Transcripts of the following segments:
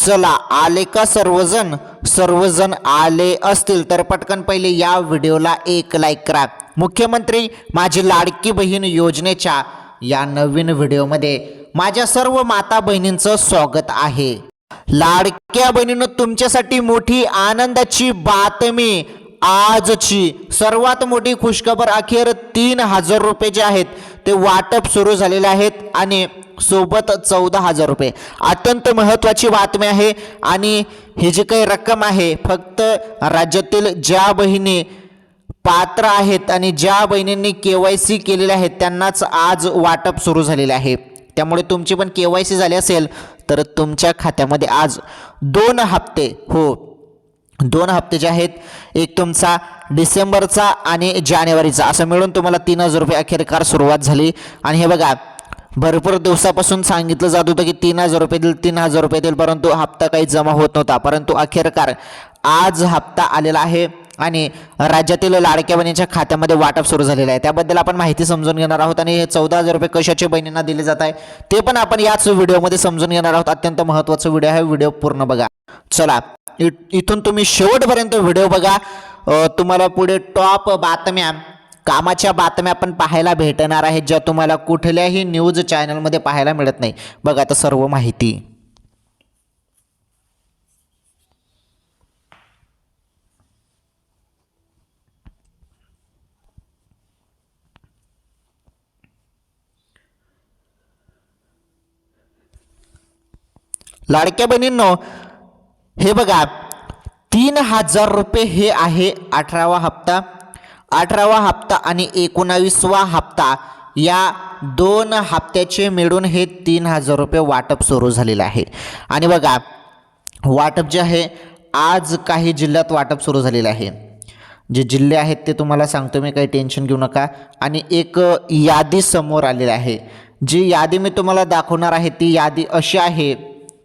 चला आले का सर्वजण सर्वजण आले असतील तर पटकन पहिले या व्हिडिओला एक लाईक करा। मुख्यमंत्री माझी लाडकी बहीण योजनेच्या या नवीन व्हिडिओमध्ये माझ्या सर्व माता बहिणींचं स्वागत आहे। लाडक्या बहिणींनो, तुमच्यासाठी मोठी आनंदाची बातमी। आजची सर्वात मोठी खुशखबर, अखेर 3000 रुपये जे आहेत ते वाटप सुरू झालेले आहेत आणि सोबत 14,000 रुपये। अत्यंत महत्त्वाची बातमी आहे आणि ही जी काही रक्कम आहे फक्त राज्यातील ज्या बहिणी पात्र आहेत आणि ज्या बहिणींनी KYC केलेले आहेत त्यांनाच आज वाटप सुरू झालेले आहे। त्यामुळे तुमची पण KYC झाली असेल तर तुमच्या खात्यामध्ये आज 2 हप्ते, हो 2 हप्ते जे आहेत, एक तुमचा डिसेंबरचा आणि जानेवारीचा, असं मिळून तुम्हाला 3000 रुपये अखेरकार सुरुवात झाली। आणि हे बघा, भरपूर दिवसापासून सांगितलं जात होतं की 3000 रुपये देईल 3000 रुपये देईल, परंतु हप्ता काही जमा होत नव्हता, परंतु अखेरकार आज हप्ता आलेला आहे आणि राज्यातील लाडक्या बहिणींच्या खात्यामध्ये वाटप सुरू झालेलं आहे। त्याबद्दल आपण माहिती समजून घेणार आहोत आणि हे 14,000 रुपये कशाच्या बहिणींना दिले जात आहे ते पण आपण याच व्हिडिओमध्ये समजून घेणार आहोत। अत्यंत महत्त्वाचा व्हिडिओ आहे, व्हिडिओ पूर्ण बघा। चला इथून तुम्ही शेवटपर्यंत व्हिडिओ बघा, तुम्हाला पुढे टॉप बातम्या, कामाच्या बातम्या पण पाहायला भेटणार आहेत ज्या तुम्हाला कुठल्याही न्यूज चॅनलमध्ये पाहायला मिळत नाही। बघा आता सर्व माहिती। लाडक्या बहिणींनो, हे बघा 3000 रुपये हे आहे 18वा हप्ता, 18वा हप्ता आणि 19वा हप्ता, या 2 हप्त्याचे मिळून हे 3000 रुपये वाटप सुरू झालेलं आहे। आणि बघा वाटप जे आहे आज काही जिल्ह्यात वाटप सुरू झालेलं आहे। जे जिल्हे आहेत ते तुम्हाला सांगतो मी, काही टेन्शन घेऊ नका। आणि एक यादी समोर आलेली आहे, जी यादी मी तुम्हाला दाखवणार आहे ती यादी अशी आहे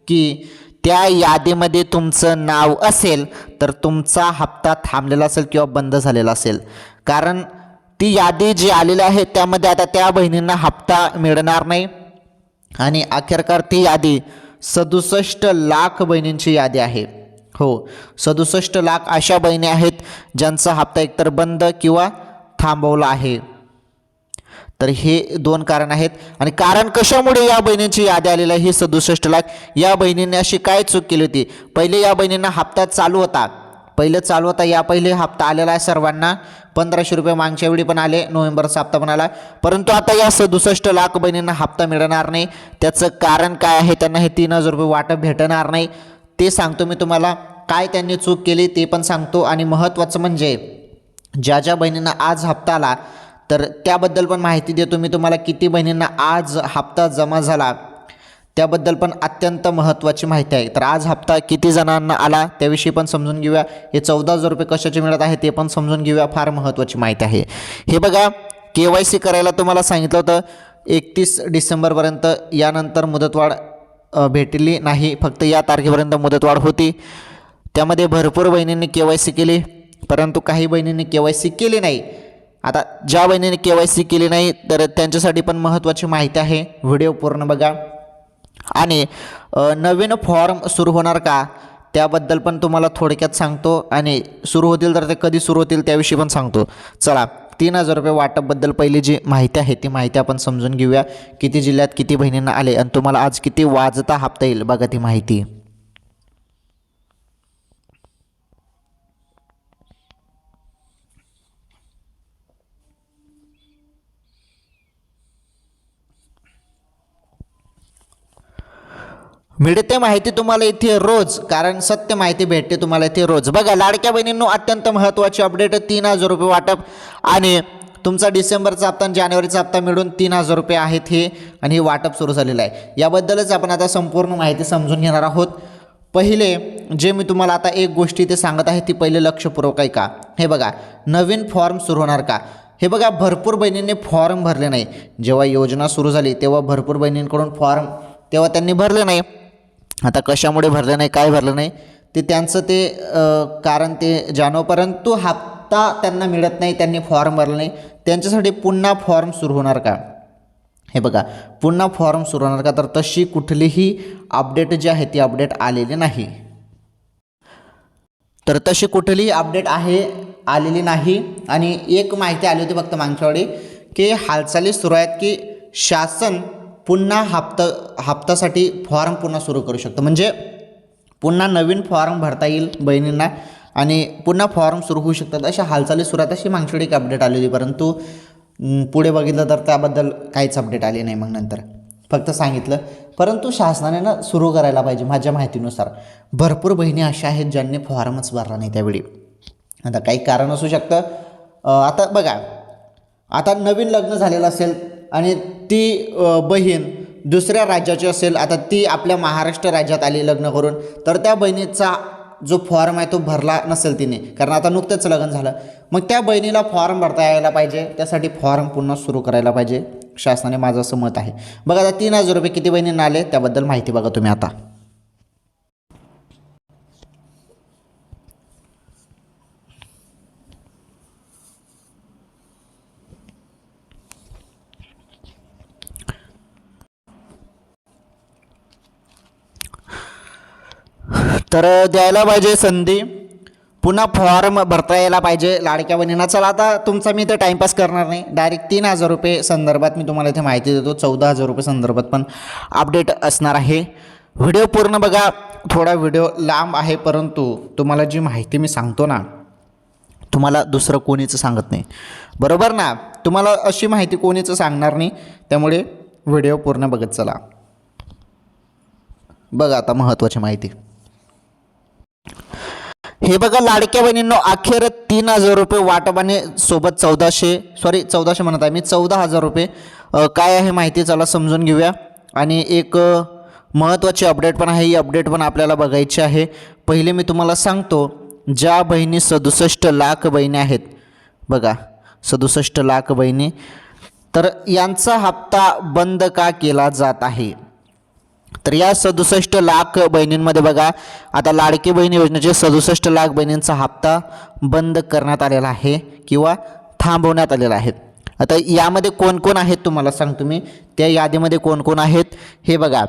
की त्या यादीमध्ये तुमचं नाव असेल तर तुमचा हप्ता थांबलेला असेल किंवा बंद झालेला असेल, कारण ती यादी जी आलेली आहे त्यामध्ये आता त्या बहिणींना हप्ता मिळणार नाही। आणि अखेरकार ती यादी 67 लाख बहिणींची यादी आहे। हो, 67 लाख अशा बहिणी आहेत ज्यांचा हप्ता एकतर बंद किंवा थांबवला आहे। तर हे 2 कारण आहेत। आणि कारण कशामुळे या बहिणींची यादी आलेली आहे ही 67 लाख, या बहिणींनी अशी काय चूक केली होती? पहिले या बहिणींना हप्ता चालू होता, या पहिले हप्ता आलेला आहे सर्वांना, 1500 रुपये मागच्या वेळी पण आले, नोव्हेंबरचा हप्ता पण आला, परंतु आता या 67 लाख बहिणींना हप्ता मिळणार नाही। त्याचं कारण काय आहे? त्यांना हे 3000 रुपये वाटप भेटणार नाही, ते सांगतो मी तुम्हाला। काय त्यांनी चूक केली ते पण सांगतो। आणि महत्त्वाचं म्हणजे ज्या ज्या बहिणींना आज हप्ता आला तर त्याबद्दल पण माहिती देतो मी तुम्हाला। किती बहिणींना आज हप्ता जमा झाला त्याबद्दल पण अत्यंत महत्त्वाची माहिती आहे। तर आज हप्ता किती जणांना आला त्याविषयी पण समजून घेऊया। हे 14,000 रुपये कशाचे मिळत आहे ते पण समजून घेऊया, फार महत्त्वाची माहिती आहे। हे बघा, KYC करायला तुम्हाला सांगितलं होतं 31 डिसेंबरपर्यंत, यानंतर मुदतवाढ भेटली नाही, फक्त या तारखेपर्यंत मुदतवाढ होती। त्यामध्ये भरपूर बहिणींनी KYC केली, परंतु काही बहिणींनी KYC केली नाही। आता ज्या बहिणींनी KYC केली नाही तर त्यांच्यासाठी पण महत्त्वाची माहिती आहे, व्हिडिओ पूर्ण बघा। आणि नवीन फॉर्म सुरू होणार का त्याबद्दल पण तुम्हाला थोडक्यात सांगतो, आणि सुरू होतील तर ते कधी सुरू होतील त्याविषयी पण सांगतो। चला 3000 रुपये वाटपबद्दल पहिली जी माहिती आहे ती माहिती आपण समजून घेऊया। किती जिल्ह्यात किती बहिणींना आले आणि तुम्हाला आज किती वाजता हप्ता येईल बघा ती माहिती। मिळते माहिती तुम्हाला इथे रोज, कारण सत्य माहिती भेटते तुम्हाला इथे रोज। बघा लाडक्या बहिणींनो, अत्यंत महत्त्वाची अपडेट, 3000 रुपये वाटप आणि तुमचा डिसेंबरचा हप्ता आणि जानेवारीचा हप्ता मिळून 3000 रुपये आहेत हे, आणि हे वाटप सुरू झालेलं आहे। याबद्दलच आपण आता संपूर्ण माहिती समजून घेणार आहोत। पहिले जे मी तुम्हाला आता एक गोष्टी ते सांगत आहे ती पहिले लक्षपूर्वक ऐका। हे बघा, नवीन फॉर्म सुरू होणार का? हे बघा, भरपूर बहिणींनी फॉर्म भरले नाही। जेव्हा योजना सुरू झाली तेव्हा भरपूर बहिणींकडून फॉर्म तेव्हा त्यांनी भरले नाही। आता कशामुळे भरलं नाही, काय भरलं नाही ते त्यांचं ते कारण ते जाणव, परंतु हप्ता त्यांना मिळत नाही, त्यांनी फॉर्म भरला नाही, त्यांच्यासाठी पुन्हा फॉर्म सुरू होणार का? हे बघा पुन्हा फॉर्म सुरू होणार का, तर तशी कुठलीही अपडेट जी आहे ती अपडेट आलेली नाही. तर तशी कुठलीही अपडेट आलेली नाही. आणि एक माहिती आली होती फक्त मागच्या वेळी की हालचाली सुरू आहेत की शासन पुन्हा हप्त्यासाठी फॉर्म पुन्हा सुरू करू शकतं, म्हणजे पुन्हा नवीन फॉर्म भरता येईल बहिणींना आणि पुन्हा फॉर्म सुरू होऊ शकतात, अशा हालचाली सुरू आहेत. अशी मागच्या वेळी एक अपडेट आली होती, परंतु पुढे बघितलं तर त्याबद्दल काहीच अपडेट आली नाही. मग नंतर फक्त सांगितलं, परंतु शासनाने ना सुरू करायला पाहिजे. माझ्या माहितीनुसार भरपूर बहिणी अशा आहेत ज्यांनी फॉर्मच भरला नाही त्यावेळी. आता काही कारण असू शकतं. आता बघा, आता नवीन लग्न झालेलं असेल आणि ती बहीण दुसऱ्या राज्याची असेल, आता ती आपल्या महाराष्ट्र राज्यात आली लग्न करून, तर त्या बहिणीचा जो फॉर्म आहे तो भरला नसेल तिने, कारण आता नुकतंच लग्न झालं. मग त्या बहिणीला फॉर्म भरता यायला पाहिजे, त्यासाठी फॉर्म पुन्हा सुरू करायला पाहिजे शासनाने, माझं असं मत आहे. बघा आता 3,000 रुपये किती बहिणींना आले त्याबद्दल माहिती बघा तुम्ही आता. तर द्यायला पाहिजे संधी, पुन्हा फॉर्म भरता यायला पाहिजे लाडक्या बहिणींना. चला आता तुमचा मी इथे टाईमपास करणार नाही, डायरेक्ट 3,000 रुपये संदर्भात मी तुम्हाला इथे माहिती देतो. 14,000 रुपये संदर्भात पण अपडेट असणार आहे. व्हिडिओ पूर्ण बघा, थोडा व्हिडिओ लांब आहे, परंतु तुम्हाला जी माहिती मी सांगतो ना, तुम्हाला दुसरं कोणीच सांगत नाही, बरोबर ना. तुम्हाला अशी माहिती कोणीच सांगणार नाही, त्यामुळे व्हिडिओ पूर्ण बघत चला. बघा आता महत्त्वाची माहिती. हे बघा लाडक्या बहिणींनो, अखेर 3,000 रुपये वाटपाने सोबत 1400 म्हणत आहे मी, 14,000 रुपये. काय आहे माहिती चला समजून घेऊया. आणि एक महत्त्वाची अपडेट पण आहे, ही अपडेट पण आपल्याला बघायची आहे. पहिले मी तुम्हाला सांगतो, ज्या बहिणी 67 लाख बहिणी आहेत बघा, 67 लाख बहिणी, तर यांचा हप्ता बंद का केला जात आहे. तर या 67 लाख बहिणींमध्ये बघा, आता लाडकी बहीण योजनेचे 67 लाख बहिणींचा हप्ता बंद करण्यात आलेला आहे किंवा थांबवण्यात आलेला आहे. आता यामध्ये कोण कोण आहेत तुम्हाला सांगतो मी, त्या यादीमध्ये कोण कोण आहेत हे बघा.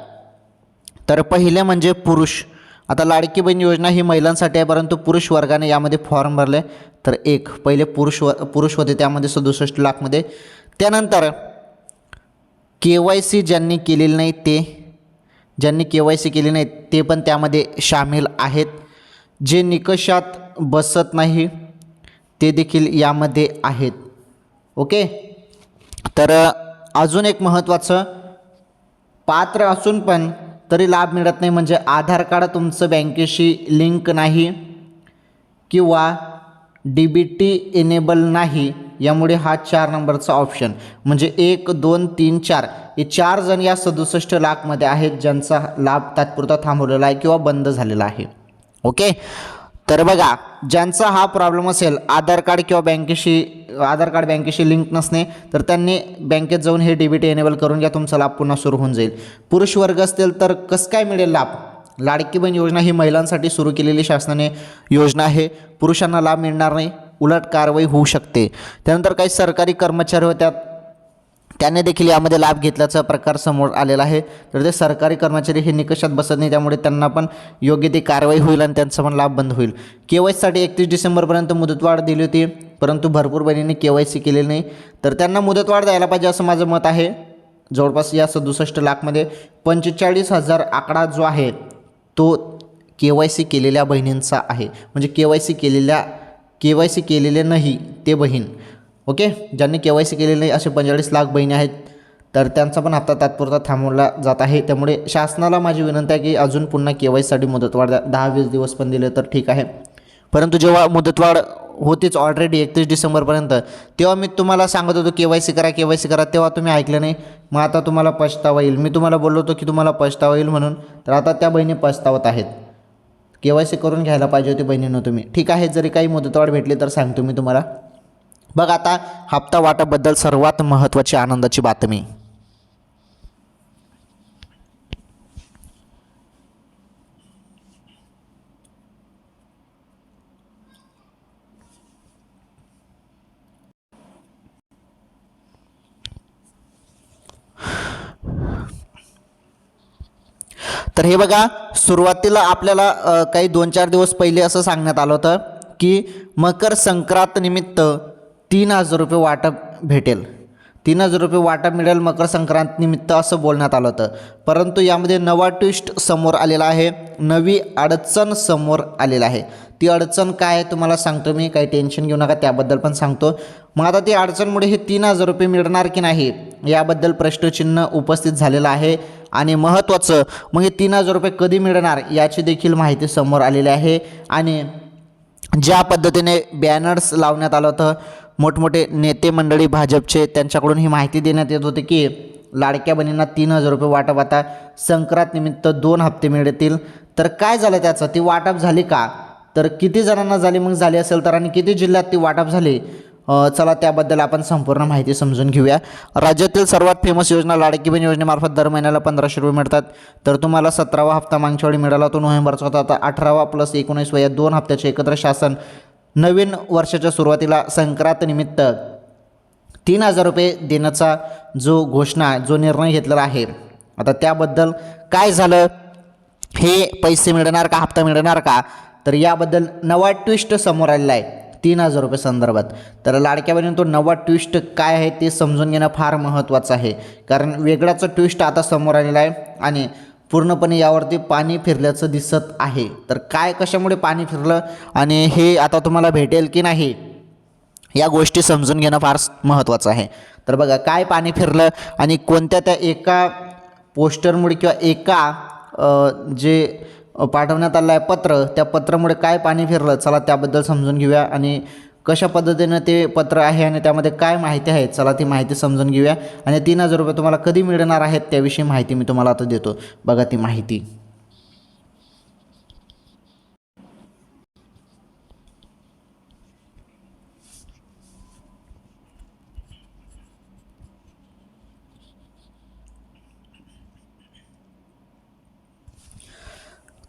तर पहिले म्हणजे पुरुष. आता लाडकी बहीण योजना ही महिलांसाठी आहे, परंतु पुरुष वर्गाने यामध्ये फॉर्म भरले, तर एक पहिले पुरुष होते त्यामध्ये 67 लाखमध्ये. त्यानंतर KYC ज्यांनी केलेली नाही ज्यांनी KYC केली नाही ते पण त्यामध्ये सामील आहेत. जे निकषात बसत नाही ते देखील यामध्ये आहेत. ओके. तर अजून एक महत्त्वाचं, पात्र असून पण तरी लाभ मिळत नाही, म्हणजे आधार कार्ड तुमचं बँकेशी लिंक नाही किंवा DBT एनेबल नाही, यामुळे हा 4 नंबरचा ऑप्शन, म्हणजे 1, 2, 3, 4 हे 4 जण या 67 लाखमध्ये आहेत ज्यांचा लाभ तात्पुरता थांबवलेला आहे किंवा बंद झालेला आहे. ओके. तर बघा, ज्यांचा हा प्रॉब्लेम असेल, आधार कार्ड बँकेशी लिंक नसणे, तर त्यांनी बँकेत जाऊन हे DBT एनेबल करून घ्या, तुमचा लाभ पुन्हा सुरू होऊन जाईल. पुरुष वर्ग असतील तर कसं काय मिळेल लाभ. लाडकी बहीण योजना ही महिलांसाठी सुरू केलेली शासनाने योजना आहे, पुरुषांना लाभ मिळणार नाही, उलट कारवाई होऊ शकते. त्यानंतर काही सरकारी कर्मचारी होत्या, त्यांनी देखील यामध्ये लाभ घेतल्याचा प्रकार समोर आलेला आहे. तर ते सरकारी कर्मचारी हे निकषात बसत नाही, त्यामुळे त्यांना पण योग्य ती कारवाई होईल आणि त्यांचा पण लाभ बंद होईल. KYCसाठी 31 डिसेंबरपर्यंत मुदतवाढ दिली होती, परंतु भरपूर बहिणींनी KYC केलेली नाही, तर त्यांना मुदतवाढ द्यायला पाहिजे असं माझं मत आहे. जवळपास या 67 लाखमध्ये 45,000 आकडा जो आहे तो KYC केलेल्या बहिणींचा आहे, म्हणजे KYC केलेले नाही ते बहीण. ओके. ज्यांनी KYC केलेले नाही असे 45 लाख बहिणी आहेत, तर त्यांचा पण हप्ता तात्पुरता थांबवला जात आहे. त्यामुळे शासनाला माझी विनंती आहे की अजून पुन्हा KYCसाठी मुदतवाढ 10-20 दिवस पण दिले तर ठीक आहे. परंतु जेव्हा मुदतवाढ होतीच ऑलरेडी 31 डिसेंबरपर्यंत, तेव्हा मी तुम्हाला सांगत होतो KYC करा, तेव्हा तुम्ही ऐकलं नाही. मग आता तुम्हाला पछतावा येईल. मी तुम्हाला बोललो होतो की तुम्हाला पछतावा येईल म्हणून, तर आता त्या बहिणी पछतावत आहेत. KYC करून घ्यायला पाहिजे होती बहिणींनो तुम्ही. ठीक आहे, जरी काही मुदतवाढ भेटली तर सांगतो मी तुम्हाला. बघ आता हप्ता वाटपबद्दल सर्वात महत्त्वाची आनंदाची बातमी. तर हे बघा, सुरुवातीला आपल्याला काही 2-4 दिवस पहिले असं सांगण्यात आलं होतं की मकर संक्रांत निमित्त 3,000 रुपये वाटप भेटेल, 3,000 रुपये वाटप मिळेल मकर संक्रांत निमित्त असं बोलण्यात आलं होतं. परंतु यामध्ये नवा ट्विस्ट समोर आलेला आहे, नवी अडचण समोर आलेला आहे. ती अडचण काय आहे तुम्हाला सांगतो मी, काही टेन्शन घेऊ नका, त्याबद्दल पण सांगतो. मग आता ती अडचणमुळे हे 3,000 रुपये मिळणार की नाही याबद्दल प्रश्नचिन्ह उपस्थित झालेलं आहे. आणि महत्त्वाचं, मग हे 3,000 रुपये कधी मिळणार याची देखील माहिती समोर आलेली आहे. आणि ज्या पद्धतीने बॅनर्स लावण्यात आलं होतं, मोठमोठे नेते मंडळी भाजपचे त्यांच्याकडून ही माहिती देण्यात येत होती की लाडक्या बहिणींना 3,000 रुपये वाटप आता संक्रांत निमित्त 2 हप्ते मिळतील. तर काय झालं त्याचं, ती वाटप झाली का, तर किती जणांना झाली, मग झाली असेल तर, आणि किती जिल्ह्यात ती वाटप झाली, चला त्याबद्दल आपण संपूर्ण माहिती समजून घेऊया. राज्यातील सर्वात फेमस योजना लाडकी बहीण योजनेमार्फत दर महिन्याला 1,500 रुपये मिळतात. तर तुम्हाला 17वा हप्ता मागच्या वेळी मिळाला तो नोव्हेंबरचा होता, आता 18वा प्लस 19वा या 2 हप्त्याचे एकत्र शासन नवीन वर्षाच्या सुरुवातीला संक्रांत निमित्त 3,000 रुपये देण्याचा जो घोषणा, जो निर्णय घेतलेला आहे. आता त्याबद्दल काय झालं, हे पैसे मिळणार का, हप्ता मिळणार का, तर याबद्दल नवा ट्विस्ट समोर आलेला आहे 3,000 रुपये संदर्भात. तर लाडक्या बहिणींनो, तो नवा ट्विस्ट काय आहे ते समजून घेणं फार महत्त्वाचं आहे, कारण वेगळाच ट्विस्ट आता समोर आलेला आहे आणि पूर्णपणे यावरती पाणी फिरल्याचं दिसत आहे. तर काय, कशामुळे पाणी फिरलं आणि हे आता तुम्हाला भेटेल की नाही या गोष्टी समजून घेणं फार महत्त्वाचं आहे. तर बघा, काय पाणी फिरलं आणि कोणत्या त्या एका पोस्टरमुळे किंवा एका जे पाठवण्यात आलं आहे पत्र, त्या पत्रामुळे काय पाणी फिरलं, चला त्याबद्दल समजून घेऊया. आणि कशा पद्धतीनं ते पत्र आहे आणि त्यामध्ये काय माहिती आहे, चला ती माहिती समजून घेऊया. आणि 3,000 रुपये तुम्हाला कधी मिळणार आहेत त्याविषयी माहिती मी तुम्हाला आता देतो. बघा ती माहिती.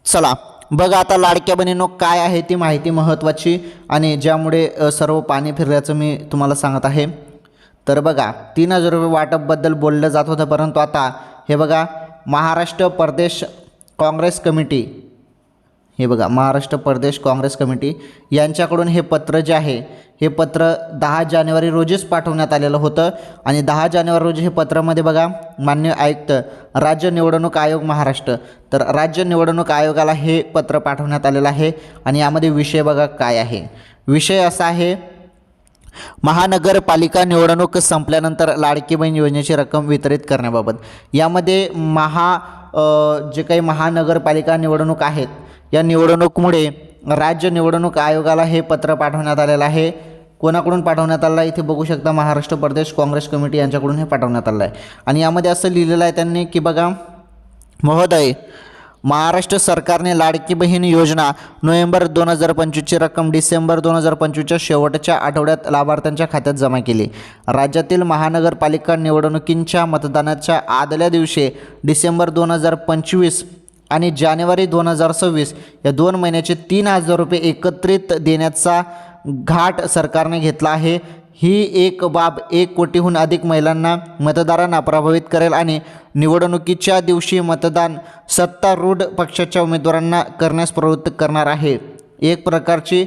चला बघा, आता लाडक्या बहिणींनो काय आहे ती माहिती महत्त्वाची आणि ज्यामुळे सर्व पाणी फिरल्याचं मी तुम्हाला सांगत आहे. तर बघा, 3,000 रुपये वाटपबद्दल बोललं जात होतं, परंतु आता हे बघा, महाराष्ट्र प्रदेश काँग्रेस कमिटी, हे बघा महाराष्ट्र प्रदेश काँग्रेस कमिटी यांच्याकडून हे पत्र जे आहे, हे पत्र 10 जानेवारी रोजीच पाठवण्यात आलेलं होतं. आणि 10 जानेवारी रोजी हे पत्रामध्ये बघा, माननीय आयुक्त राज्य निवडणूक आयोग महाराष्ट्र, तर राज्य निवडणूक आयोगाला हे पत्र पाठवण्यात आलेलं आहे. आणि यामध्ये विषय बघा काय आहे, विषय असा आहे, महानगरपालिका निवडणूक संपल्यानंतर लाडकी बहीण योजनेची रक्कम वितरित करण्याबाबत. यामध्ये जे काही महानगरपालिका निवडणूक आहेत, या निवडणुकीमुळे राज्य निवडणूक आयोगाला हे पत्र पाठवण्यात आलेलं आहे. कोणाकडून पाठवण्यात आलं आहे इथे बघू शकता, महाराष्ट्र प्रदेश काँग्रेस कमिटी यांच्याकडून हे पाठवण्यात आलं आहे. आणि यामध्ये असं लिहिलेलं आहे त्यांनी की बघा, महोदय, महाराष्ट्र सरकारने लाडकी बहीण योजना नोव्हेंबर 2025ची रक्कम डिसेंबर 2025च्या शेवटच्या आठवड्यात लाभार्थ्यांच्या खात्यात जमा केली. राज्यातील महानगरपालिका निवडणुकींच्या मतदानाच्या आदल्या दिवशी डिसेंबर 2025 आणि जानेवारी 2026 या 2 महिन्याचे 3,000 रुपये एकत्रित देण्याचा घाट सरकारने घेतला आहे. ही एक बाब 1 कोटीहून अधिक महिलांना, मतदारांना प्रभावित करेल आणि निवडणुकीच्या दिवशी मतदान सत्तारूढ पक्षाच्या उमेदवारांना करण्यास प्रवृत्त करणार आहे. एक प्रकारची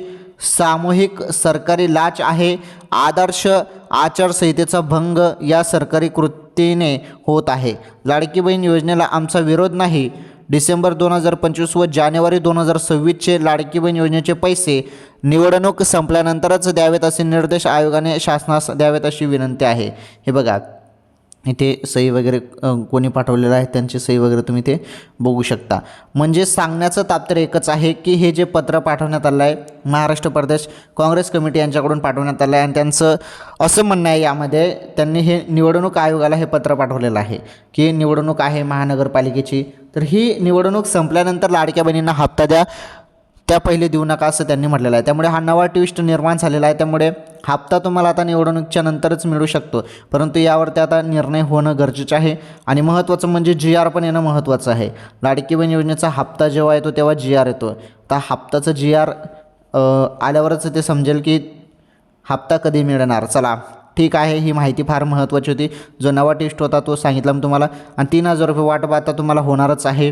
सामूहिक सरकारी लाच आहे. आदर्श आचारसंहितेचा भंग या सरकारी कृतीने होत आहे. लाडकी बहीण योजनेला आमचा विरोध नाही. डिसेंबर 2025 व जानेवारी 2026चे लाडकी बहीण योजनेचे पैसे निवडणूक संपल्यानंतरच द्यावेत असे निर्देश आयोगाने शासनास द्यावेत अशी विनंती आहे. हे बघा, इथे सही वगैरे कोणी पाठवलेलं आहे, त्यांची सही वगैरे तुम्ही ते बघू शकता. म्हणजे सांगण्याचं तात्पर्य एकच आहे की हे जे पत्र पाठवण्यात आलं आहे महाराष्ट्र प्रदेश काँग्रेस कमिटी यांच्याकडून पाठवण्यात आलं आहे आणि त्यांचं असं म्हणणं आहे, यामध्ये त्यांनी हे निवडणूक आयोगाला हे पत्र पाठवलेलं आहे की निवडणूक आहे महानगरपालिकेची, तर ही निवडणूक संपल्यानंतर लाडक्या बहिणींना हप्ता द्या, त्या पहिले देऊ नका असं त्यांनी म्हटलेलं आहे. त्यामुळे हा नवा ट्विस्ट निर्माण झालेला आहे. त्यामुळे हप्ता तुम्हाला आता निवडणुकीच्या नंतरच मिळू शकतो, परंतु यावरती आता निर्णय होणं गरजेचं आहे. आणि महत्त्वाचं म्हणजे GR पण येणं महत्त्वाचं आहे. लाडकी बहीण योजनेचा हप्ता जेव्हा येतो तेव्हा GR येतो. आता हप्ताचं GR आल्यावरच ते समजेल की हप्ता कधी मिळणार. चला ठीक आहे, ही माहिती फार महत्त्वाची होती. जो नवा ट्विस्ट होता तो सांगितला मी तुम्हाला. आणि 3,000 रुपये वाटप आता तुम्हाला होणारच आहे.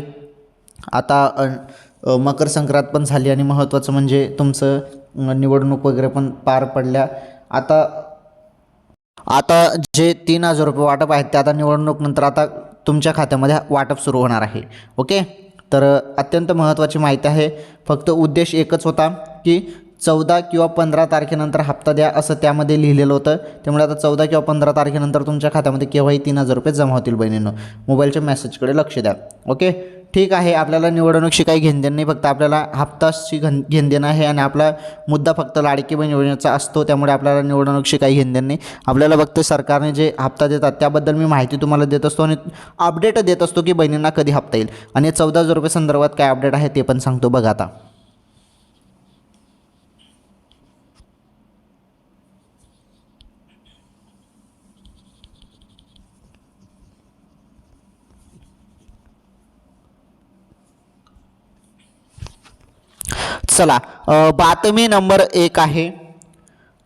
आता मकर संक्रांत पण झाली आणि महत्त्वाचं म्हणजे तुमचं निवडणूक वगैरे पण पार पडल्या. आता आता जे 3,000 रुपये वाटप आहेत ते आता निवडणूकनंतर आता तुमच्या खात्यामध्ये वाटप सुरू होणार आहे. ओके, तर अत्यंत महत्त्वाची माहिती आहे. फक्त उद्देश एकच होता की 14 किंवा 15 तारखेनंतर हप्ता द्या असं त्यामध्ये लिहिलेलं होतं. त्यामुळे आता 14 किंवा 15 तारखेनंतर तुमच्या खात्यामध्ये केव्हाही 3,000 रुपये जमा होतील. बहिणींनो, मोबाईलच्या मेसेजकडे लक्ष द्या. ओके, ठीक आहे. आपल्याला निवडणुकीशी काही घेणदेण नाही, फक्त आपल्याला हप्ताशी घेणदेण आहे आणि आपला मुद्दा फक्त लाडकी बहीण योजनेचा असतो. त्यामुळे आपल्याला निवडणुकीशी काही घेणदेण नाही. आपल्याला फक्त सरकारने जे हप्ता देतात त्याबद्दल मी माहिती तुम्हाला देत असतो आणि अपडेट देत असतो की बहिणींना कधी हप्ता येईल. आणि 14,000 रुपये संदर्भात काय अपडेट आहे ते पण सांगतो बघा. आता चला, बातमी नंबर 1 आहे.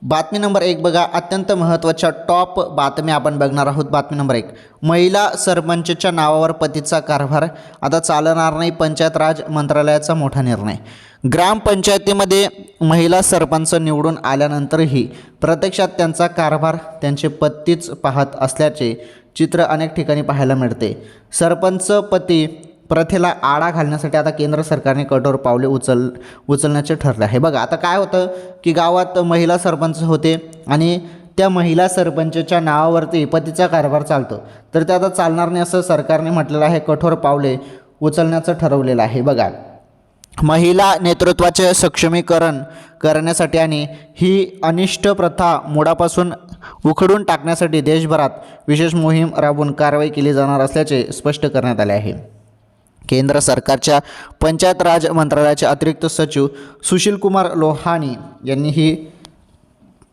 बातमी नंबर 1 बघा, अत्यंत महत्त्वाच्या टॉप बातमी आपण बघणार आहोत. बातमी नंबर 1, महिला सरपंचच्या नावावर पतीचा कारभार आता चालणार नाही. पंचायत राज मंत्रालयाचा मोठा निर्णय. ग्रामपंचायतीमध्ये महिला सरपंच निवडून आल्यानंतरही प्रत्यक्षात त्यांचा कारभार त्यांचे पतीच पाहत असल्याचे चित्र अनेक ठिकाणी पाहायला मिळते. सरपंच पती प्रथेला आळा घालण्यासाठी आता केंद्र सरकारने कठोर पावले उचलण्याचे ठरले आहे. बघा, आता काय होतं की गावात महिला सरपंच होते आणि त्या महिला सरपंचच्या नावावरती पतीचा कारभार चालतो, तर ते आता चालणार नाही असं सरकारने म्हटलेलं आहे. कठोर पावले उचलण्याचं ठरवलेलं आहे. बघा, महिला नेतृत्वाचे सक्षमीकरण करण्यासाठी आणि ही अनिष्ट प्रथा मुळापासून उखडून टाकण्यासाठी देशभरात विशेष मोहीम राबवून कारवाई केली जाणार असल्याचे स्पष्ट करण्यात आले आहे. केंद्र सरकारच्या पंचायत राज मंत्रालयाचे अतिरिक्त सचिव सुशील कुमार लोहानी यांनी ही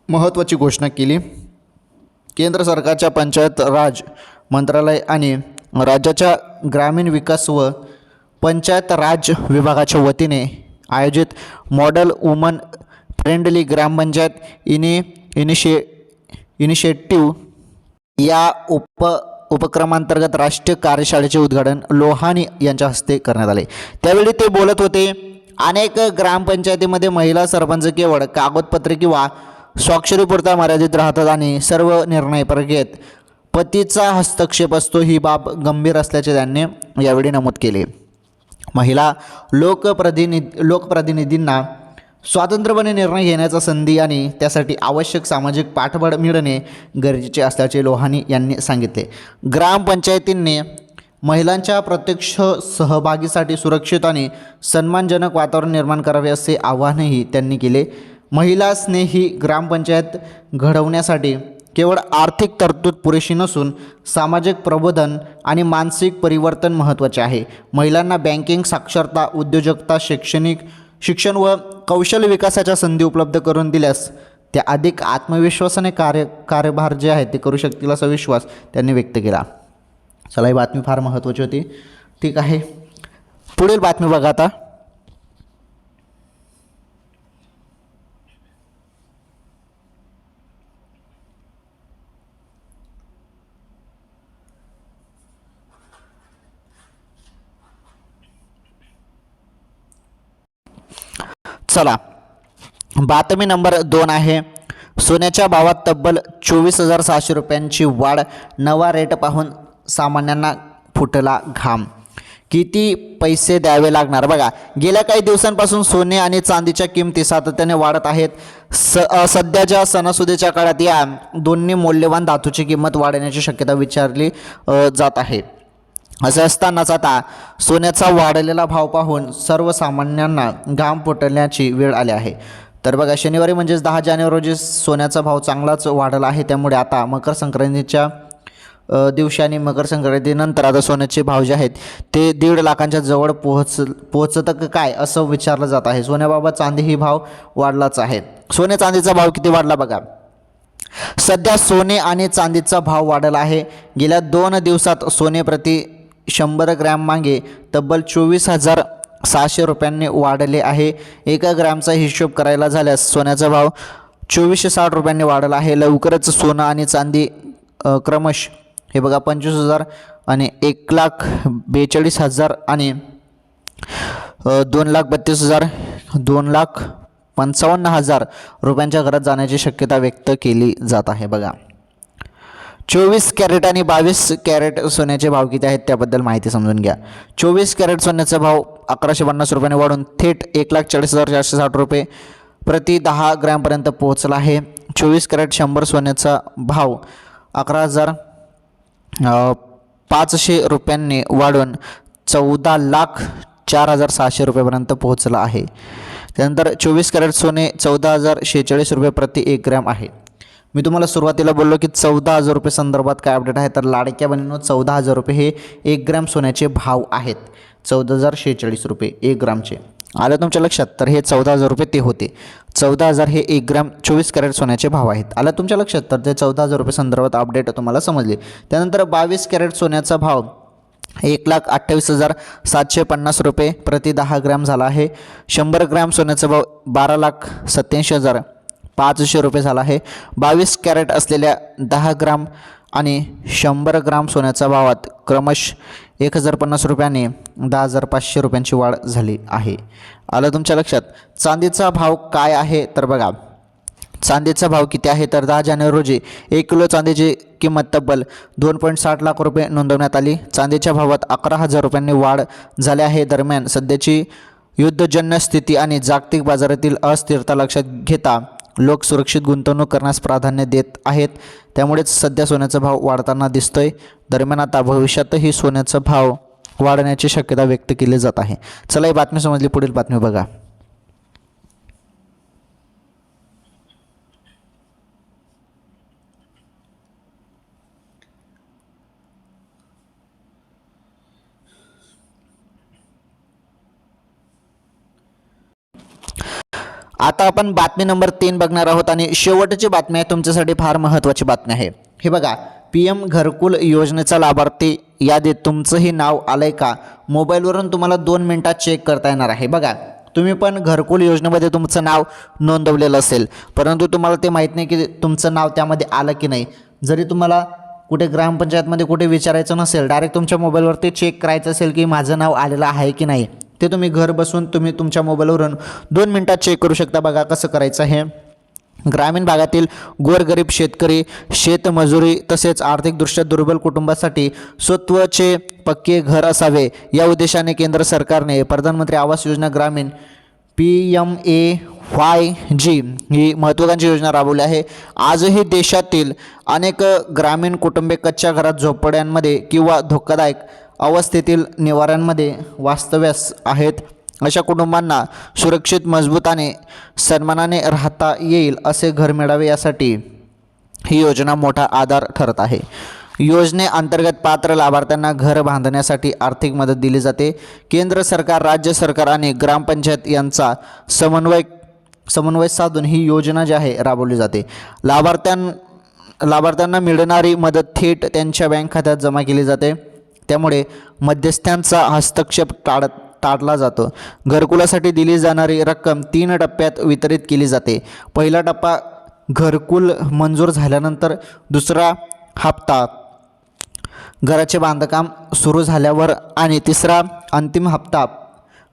महत्त्वाची घोषणा केली. केंद्र सरकारच्या पंचायत राज मंत्रालय आणि राज्याच्या ग्रामीण विकास व पंचायत राज विभागाच्या वतीने आयोजित मॉडेल वुमन फ्रेंडली ग्रामपंचायत इनिशिएटिव्ह या उपक्रमांतर्गत राष्ट्रीय कार्यशाळेचे उद्घाटन लोहानी यांच्या हस्ते करण्यात आले. त्यावेळी ते बोलत होते. अनेक ग्रामपंचायतीमध्ये महिला सरपंच केवळ कागदपत्रे किंवा स्वाक्षरीपुरता मर्यादित राहतात आणि सर्व निर्णय प्रक्रियेत पतीचा हस्तक्षेप असतो. ही बाब गंभीर असल्याचे त्यांनी यावेळी नमूद केले. महिला लोकप्रतिनिधींना स्वतंत्रपणे निर्णय घेण्याचा संधी आणि त्यासाठी आवश्यक सामाजिक पाठबळ मिळणे गरजेचे असल्याचे लोहानी यांनी सांगितले. ग्रामपंचायतींनी महिलांच्या प्रत्यक्ष सहभागीसाठी सुरक्षित आणि सन्मानजनक वातावरण निर्माण करावे असे आवाहनही त्यांनी केले. महिला स्नेही ग्रामपंचायत घडवण्यासाठी केवळ आर्थिक तरतूद पुरेशी नसून सामाजिक प्रबोधन आणि मानसिक परिवर्तन महत्त्वाचे आहे. महिलांना बँकिंग, साक्षरता, उद्योजकता, शिक्षण व कौशल्य विकासाच्या संधी उपलब्ध करून दिल्यास त्या अधिक आत्मविश्वासाने कार्यभार जे आहे ते करू शकतील असा विश्वास त्यांनी व्यक्त केला. चला, ही बातमी फार महत्त्वाची होती. ठीक आहे, पुढील बातमी बघा. आता चला, बातमी नंबर 2 आहे. सोन्याच्या भावात तब्बल 24,600 रुपयांची वाढ. नवा रेट पाहून सामान्यांना फुटला घाम. किती पैसे द्यावे लागणार? बघा, गेल्या काही दिवसांपासून सोने आणि चांदीच्या किमती सातत्याने वाढत आहेत. सध्याच्या सणासुदीच्या काळात या दोन्ही मौल्यवान धातूची किंमत वाढण्याची शक्यता विचारली जात आहे. असं असतानाच आता सोन्याचा वाढलेला भाव पाहून सर्वसामान्यांना घाम फुटण्याची वेळ आली आहे. तर बघा, शनिवारी म्हणजेच 10 जानेवारी रोजी सोन्याचा भाव चांगलाच वाढला आहे. त्यामुळे आता मकर संक्रांतीच्या दिवशी आणि मकर संक्रांतीनंतर आता सोन्याचे भाव जे आहेत ते 1.5 लाखांच्या जवळ पोहोचतं काय असं विचारलं जात आहे. सोन्याबाबत चांदीही भाव वाढलाच आहे. सोने चांदीचा भाव किती वाढला बघा. सध्या सोने आणि चांदीचा भाव वाढला आहे. गेल्या 2 दिवसात सोने प्रति 100 ग्रॅम मागे तब्बल 24,600 रुपयांनी वाढले आहे. 1 ग्रॅमचा हिशोब करायला झाल्यास सोन्याचा भाव 2460 रुपयांनी वाढला आहे. लवकरच सोनं आणि चांदी क्रमश हे बघा 25,000 आणि 1,42,000 आणि 2,32,000 2,55,000 रुपयांच्या घरात जाण्याची शक्यता व्यक्त केली जात आहे. बघा 24 कॅरेट आणि 22 कॅरेट सोन्याचे भाव किती आहेत त्याबद्दल माहिती समजून घ्या. 24 कॅरेट सोन्याचा भाव 1,150 रुपयाने वाढून थेट 1,40,460 रुपये प्रति 10 ग्रॅमपर्यंत पोहोचला आहे. 24 कॅरेट 100 सोन्याचा भाव 11,500 रुपयांनी वाढून 14,04,600 रुपयापर्यंत पोहोचला आहे. त्यानंतर 24 कॅरेट सोने 14,046 रुपये प्रति 1 ग्रॅम आहे. मी तुम्हाला सुरुवातीला बोललो की 14,000 रुपये संदर्भात काय अपडेट आहे, तर लाडक्या बहिणींनो 14,000 रुपये हे 1 ग्रॅम सोन्याचे भाव आहेत. 14,046 रुपये 1 ग्रामचे आलं तुमच्या लक्षात. तर हे 14,000 रुपये ते होते. 14,000 हे 1 ग्रॅम 24 कॅरेट सोन्याचे भाव आहेत. आलं तुमच्या लक्षात. तर ते 14,000 रुपये संदर्भात अपडेट तुम्हाला समजले. त्यानंतर 22 कॅरेट सोन्याचा भाव 1,28,750 रुपये प्रति 10 ग्रॅम झाला आहे. 100 ग्रॅम सोन्याचा भाव 12,87,500 रुपये झाला आहे. 22 कॅरेट असलेल्या 10 ग्राम आणि 100 ग्राम सोन्याच्या भावात क्रमशः 1,050 रुपयाने 10,500 रुपयांची वाढ झाली आहे. आलं तुमच्या लक्षात. चांदीचा भाव काय आहे तर बघा, चांदीचा भाव किती आहे तर 10 जानेवारी रोजी 1 किलो चांदीची किंमत तब्बल 2.60 लाख रुपये नोंदवण्यात आली. चांदीच्या भावात 11,000 रुपयांनी वाढ झाली आहे. दरम्यान सध्याची युद्धजन्य स्थिती आणि जागतिक बाजारातील अस्थिरता लक्षात घेता लोक सुरक्षित गुंतवणूक करण्यास प्राधान्य देत आहेत. त्यामुळेच सध्या सोन्याचा भाव वाढताना दिसतोय. दरम्यान आता भविष्यातही सोन्याचा भाव वाढण्याची शक्यता व्यक्त केली जात आहे. चला ही बातमी समजली. पुढील बातमी बघा. आता आपण बातमी नंबर 3 बघणार आहोत आणि शेवटची बातमी आहे, तुमच्यासाठी फार महत्त्वाची बातमी आहे. हे बघा, PM घरकुल योजनेचा लाभार्थी यादीत तुमचंही नाव आलंय का, मोबाईलवरून तुम्हाला 2 मिनिटात चेक करता येणार आहे. बघा, तुम्ही पण घरकुल योजनेमध्ये तुमचं नाव नोंदवलेलं असेल, परंतु तुम्हाला ते माहीत नाही की तुमचं नाव त्यामध्ये आलं की नाही. जरी तुम्हाला कुठे ग्रामपंचायतमध्ये कुठे विचारायचं नसेल, डायरेक्ट तुमच्या मोबाईलवरती चेक करायचं असेल की माझं नाव आलेलं आहे की नाही, ते तुम्ही घर बसून तुम्ही तुमच्या मोबाईलवरून 2 मिनिटात चेक करू शकता. बघा कसं करायचं आहे. ग्रामीण भागातील गोरगरीब शेतकरी, शेतमजुरी तसेच आर्थिकदृष्ट्या दुर्बल कुटुंबासाठी स्वतःचे पक्के घर असावे या उद्देशाने केंद्र सरकारने प्रधानमंत्री आवास योजना ग्रामीण PMAYG ही महत्त्वाकांक्षी योजना राबवली आहे. आजही देशातील अनेक ग्रामीण कुटुंबे कच्च्या घरात, झोपड्यांमध्ये किंवा धोकादायक अवस्थेतील निवाऱ्यांमध्ये वास्तव्यास आहेत. अशा कुटुंबांना सुरक्षित, मजबूत आणि सन्मानाने राहता येईल असे घर मिळावे यासाठी ही योजना मोठा आधार ठरत आहे. योजनेअंतर्गत पात्र लाभार्थ्यांना घर बांधण्यासाठी आर्थिक मदत दिली जाते. केंद्र सरकार, राज्य सरकार आणि ग्रामपंचायत यांचा समन्वय साधून ही योजना जी आहे राबवली जाते. लाभार्थ्यांना मिळणारी मदत थेट त्यांच्या बँक खात्यात जमा केली जाते. त्यामुळे मध्यस्थांचा हस्तक्षेप टाळला जातो. घरकुलासाठी दिली जाणारी रक्कम 3 टप्प्यात वितरित केली जाते. पहिला टप्पा घरकुल मंजूर झाल्यानंतर, दुसरा हप्ता घराचे बांधकाम सुरू झाल्यावर आणि तिसरा अंतिम हप्ता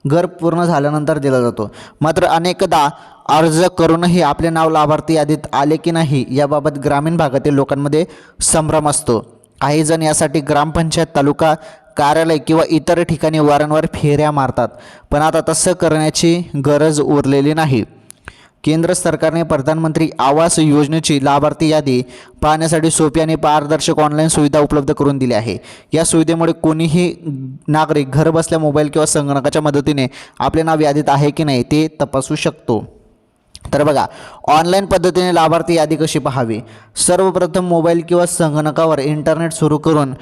घर पूर्ण झाल्यानंतर दिला जातो. मात्र अनेकदा अर्ज करूनही आपले नाव लाभार्थी यादीत आले की नाही याबाबत ग्रामीण भागातील लोकांमध्ये संभ्रम असतो. काही जण यासाठी ग्रामपंचायत, तालुका कार्यालय किंवा इतर ठिकाणी वारंवार फेऱ्या मारतात, पण आता तसं करण्याची गरज उरलेली नाही. केंद्र सरकारने प्रधानमंत्री आवास योजनेची लाभार्थी यादी पाहण्यासाठी सोपी आणि पारदर्शक ऑनलाईन सुविधा उपलब्ध करून दिली आहे. या सुविधेमुळे कोणीही नागरिक घरबसल्या मोबाईल किंवा संगणकाच्या मदतीने आपले नाव यादीत आहे की नाही ते तपासू शकतो. तर बघा, ऑनलाईन पद्धतीने लाभार्थी यादी कशी पाहावी. सर्वप्रथम मोबाईल किंवा संगणकावर इंटरनेट सुरू करून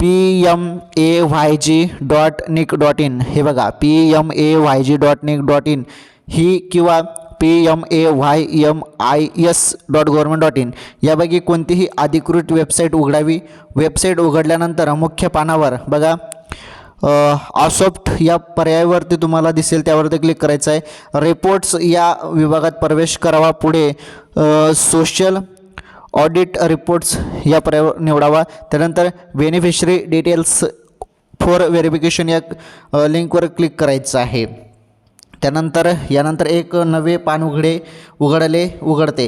PMAYG.nic.in हे बघा, PMAYG.nic.in ही किंवा PMAYMIS.government.in यापैकी कोणतीही अधिकृत वेबसाईट उघडावी. वेबसाईट उघडल्यानंतर मुख्य पानावर बघा आसॉफ्ट या पर्यायावरती तुम्हाला दिसेल, त्यावरती क्लिक करायचं आहे. रिपोर्ट्स या विभागात प्रवेश करावा. पुढे सोशल ऑडिट रिपोर्ट्स या पर्यायावर निवडावा. त्यानंतर बेनिफिशरी डिटेल्स फॉर व्हेरिफिकेशन या लिंकवर क्लिक करायचं आहे. त्यानंतर यानंतर एक नवे पान उघडते.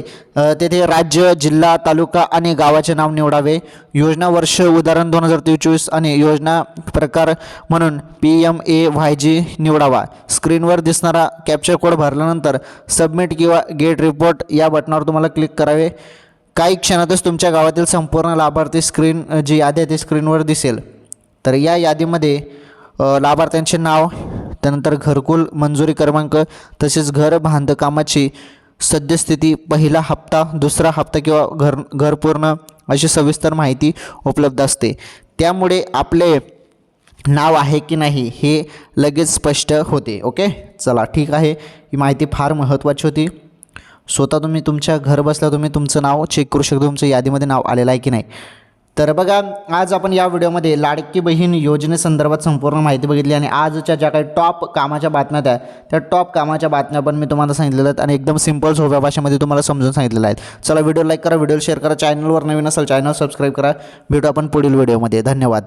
तेथे राज्य, जिल्हा, तालुका आणि गावाचे नाव निवडावे. योजना वर्ष उदाहरण 2023 आणि योजना प्रकार म्हणून PMAYG निवडावा. स्क्रीनवर दिसणारा कॅप्चर कोड भरल्यानंतर सबमिट किंवा गेट रिपोर्ट या बटनावर तुम्हाला क्लिक करावे. काही क्षणातच तुमच्या गावातील संपूर्ण लाभार्थी जी यादी आहे ती स्क्रीनवर दिसेल. तर या यादीमध्ये लाभार्थ्यांचे नाव, त्यानंतर घरकुल मंजुरी क्रमांक, तसेच घर बांधकामाची सद्यस्थिती, पहिला हप्ता, दुसरा हप्ता किंवा घर पूर्ण अशी सविस्तर माहिती उपलब्ध असते. त्यामुळे आपले नाव आहे की नाही हे लगेच स्पष्ट होते. ओके, चला ठीक आहे. ही माहिती फार महत्त्वाची होती. स्वतः तुम्ही तुमच्या घर बसल्या तुम्ही तुमचं नाव चेक करू शकता, तुमचं यादीमध्ये नाव आलेलं आहे की नाही. तर बघा, आज आपण या व्हिडिओमध्ये लाडकी बहीण योजनेसंदर्भात संपूर्ण माहिती बघितली आणि आजच्या ज्या काही टॉप कामाच्या बातम्या आहेत त्या टॉप कामाच्या बातम्या पण मी तुम्हाला सांगितलेल्या आहेत आणि एकदम सिंपल सोप्या भाषेमध्ये तुम्हाला समजून सांगितलेलं आहे. चला, व्हिडिओ लाईक करा, व्हिडिओ शेअर करा, चॅनलवर नवीन असेल चॅनल सबस्क्राईब करा. भेटू आपण पुढील व्हिडिओमध्ये. धन्यवाद.